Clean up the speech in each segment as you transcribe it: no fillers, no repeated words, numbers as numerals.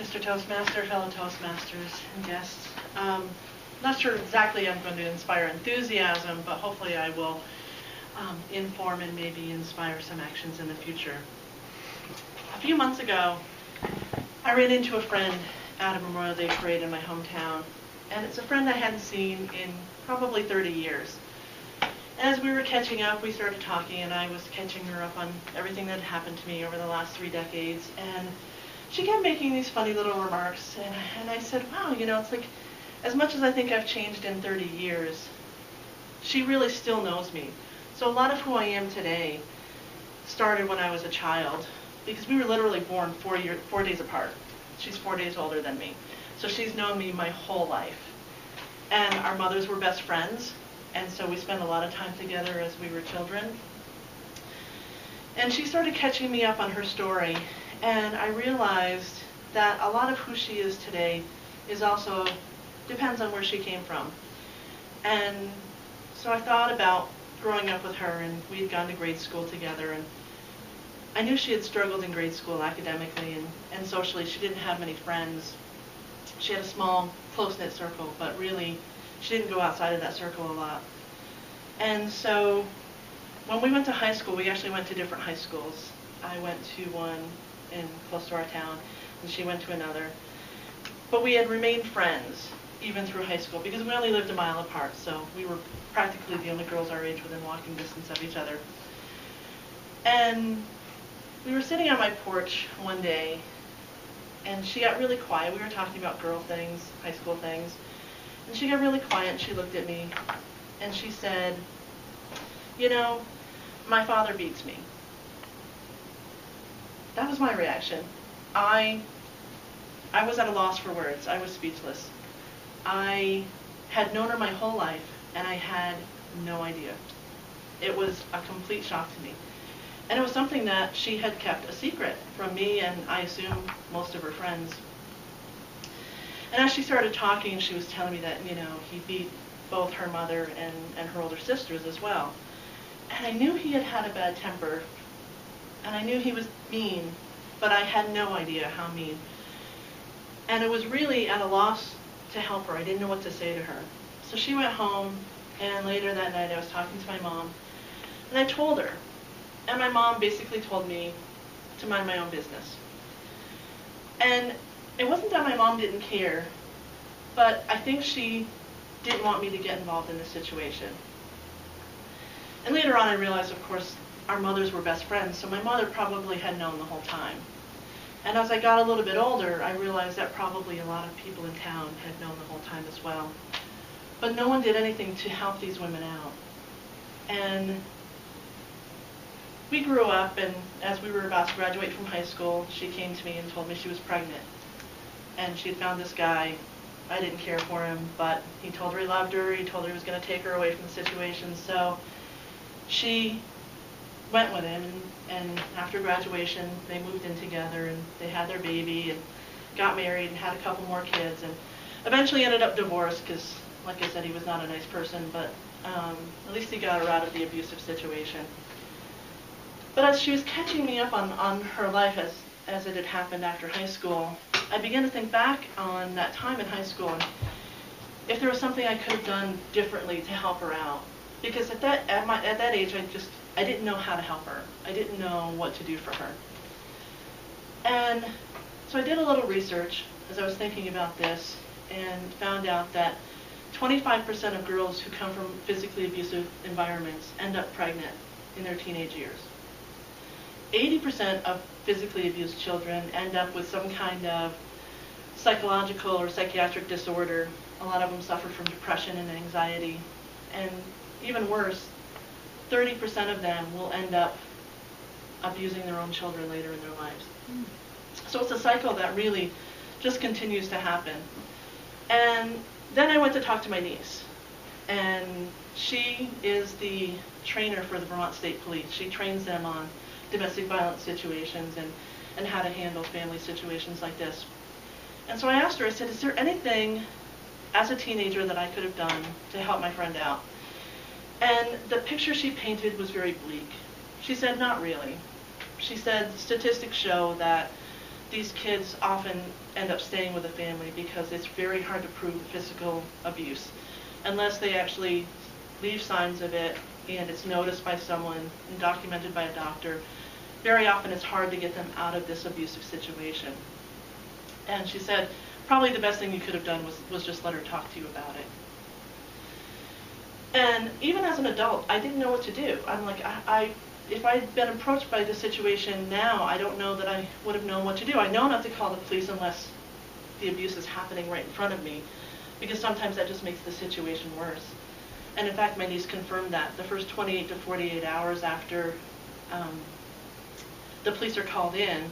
Mr. Toastmaster, fellow Toastmasters, and guests. Not sure exactly I'm going to inspire enthusiasm, but hopefully I will inform and maybe inspire some actions in the future. A few months ago, I ran into a friend at a Memorial Day parade in my hometown, and it's a friend I hadn't seen in probably 30 years. As we were catching up, we started talking, and I was catching her up on everything that had happened to me over the last 3 decades, and she kept making these funny little remarks, and I said, wow, you know, it's like, as much as I think I've changed in 30 years, she really still knows me. So a lot of who I am today started when I was a child, because we were literally born 4 days apart. She's 4 days older than me. So she's known me my whole life. And our mothers were best friends, and so we spent a lot of time together as we were children. And she started catching me up on her story, and I realized that a lot of who she is today is also depends on where she came from. And so I thought about growing up with her, and we had gone to grade school together, and I knew she had struggled in grade school academically and socially. She didn't have many friends. She had a small, close-knit circle, but really she didn't go outside of that circle a lot. And so when we went to high school, we actually went to different high schools. I went to one close to our town, and she went to another. But we had remained friends even through high school because we only lived a mile apart, so we were practically the only girls our age within walking distance of each other. And we were sitting on my porch one day, and she got really quiet. We were talking about girl things, high school things, and she got really quiet, and she looked at me, and she said, you know, my father beats me. That was my reaction. I was at a loss for words. I was speechless. I had known her my whole life, and I had no idea. It was a complete shock to me. And it was something that she had kept a secret from me, and I assume most of her friends. And as she started talking, she was telling me that, you know, he beat both her mother and her older sisters as well. And I knew he had had a bad temper, and I knew he was mean, but I had no idea how mean. And it was really at a loss to help her. I didn't know what to say to her. So she went home, and later that night I was talking to my mom, and I told her. And my mom basically told me to mind my own business. And it wasn't that my mom didn't care, but I think she didn't want me to get involved in this situation. And later on I realized, of course, our mothers were best friends, so my mother probably had known the whole time. And as I got a little bit older, I realized that probably a lot of people in town had known the whole time as well. But no one did anything to help these women out. And we grew up, and as we were about to graduate from high school, she came to me and told me she was pregnant. And she had found this guy. I didn't care for him, but he told her he loved her. He told her he was going to take her away from the situation. So she went with him, and after graduation, they moved in together, and they had their baby, and got married, and had a couple more kids, and eventually ended up divorced because, like I said, he was not a nice person, but at least he got her out of the abusive situation. But as she was catching me up on her life as it had happened after high school, I began to think back on that time in high school, and if there was something I could have done differently to help her out. Because at that age, I didn't know how to help her. I didn't know what to do for her. And so I did a little research as I was thinking about this, and found out that 25% of girls who come from physically abusive environments end up pregnant in their teenage years. 80% of physically abused children end up with some kind of psychological or psychiatric disorder. A lot of them suffer from depression and anxiety. And even worse, 30% of them will end up abusing their own children later in their lives. So it's a cycle that really just continues to happen. And then I went to talk to my niece. And she is the trainer for the Vermont State Police. She trains them on domestic violence situations and how to handle family situations like this. And so I asked her, I said, is there anything as a teenager that I could have done to help my friend out? And the picture she painted was very bleak. She said, not really. She said, statistics show that these kids often end up staying with the family because it's very hard to prove physical abuse unless they actually leave signs of it and it's noticed by someone and documented by a doctor. Very often it's hard to get them out of this abusive situation. And she said, probably the best thing you could have done was just let her talk to you about it. And even as an adult, I didn't know what to do. I'm like, if I'd been approached by this situation now, I don't know that I would have known what to do. I know not to call the police unless the abuse is happening right in front of me, because sometimes that just makes the situation worse. And in fact, my niece confirmed that. The first 28 to 48 hours after the police are called in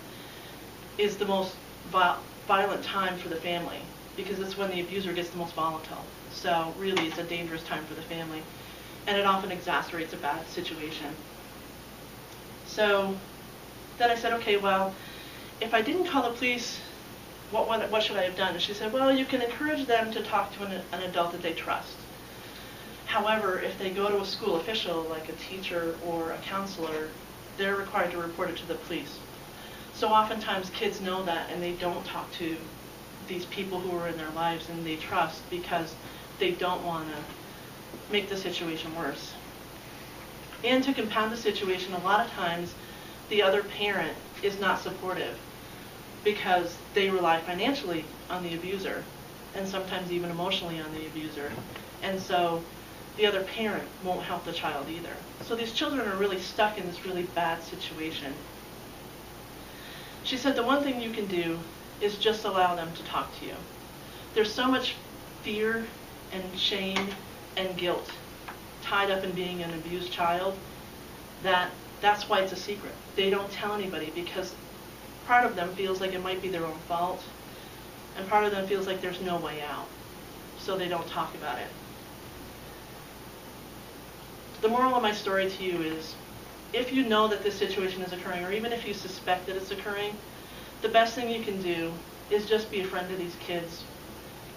is the most violent time for the family, because it's when the abuser gets the most volatile. So really, it's a dangerous time for the family, and it often exacerbates a bad situation. So then I said, okay, well, if I didn't call the police, what should I have done? And she said, well, you can encourage them to talk to an adult that they trust. However, if they go to a school official, like a teacher or a counselor, they're required to report it to the police. So oftentimes kids know that, and they don't talk to these people who are in their lives and they trust, because they don't want to make the situation worse. And to compound the situation, a lot of times the other parent is not supportive because they rely financially on the abuser and sometimes even emotionally on the abuser. And so the other parent won't help the child either. So these children are really stuck in this really bad situation. She said the one thing you can do is just allow them to talk to you. There's so much fear and shame and guilt tied up in being an abused child that's why it's a secret. They don't tell anybody because part of them feels like it might be their own fault, and part of them feels like there's no way out, so they don't talk about it. The moral of my story to you is, if you know that this situation is occurring, or even if you suspect that it's occurring, the best thing you can do is just be a friend to these kids.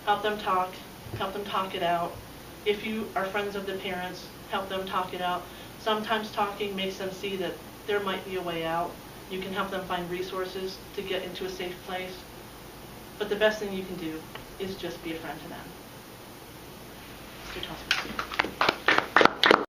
Help them talk it out. If you are friends of the parents, help them talk it out. Sometimes talking makes them see that there might be a way out. You can help them find resources to get into a safe place. But the best thing you can do is just be a friend to them. Mr. Toastmaster.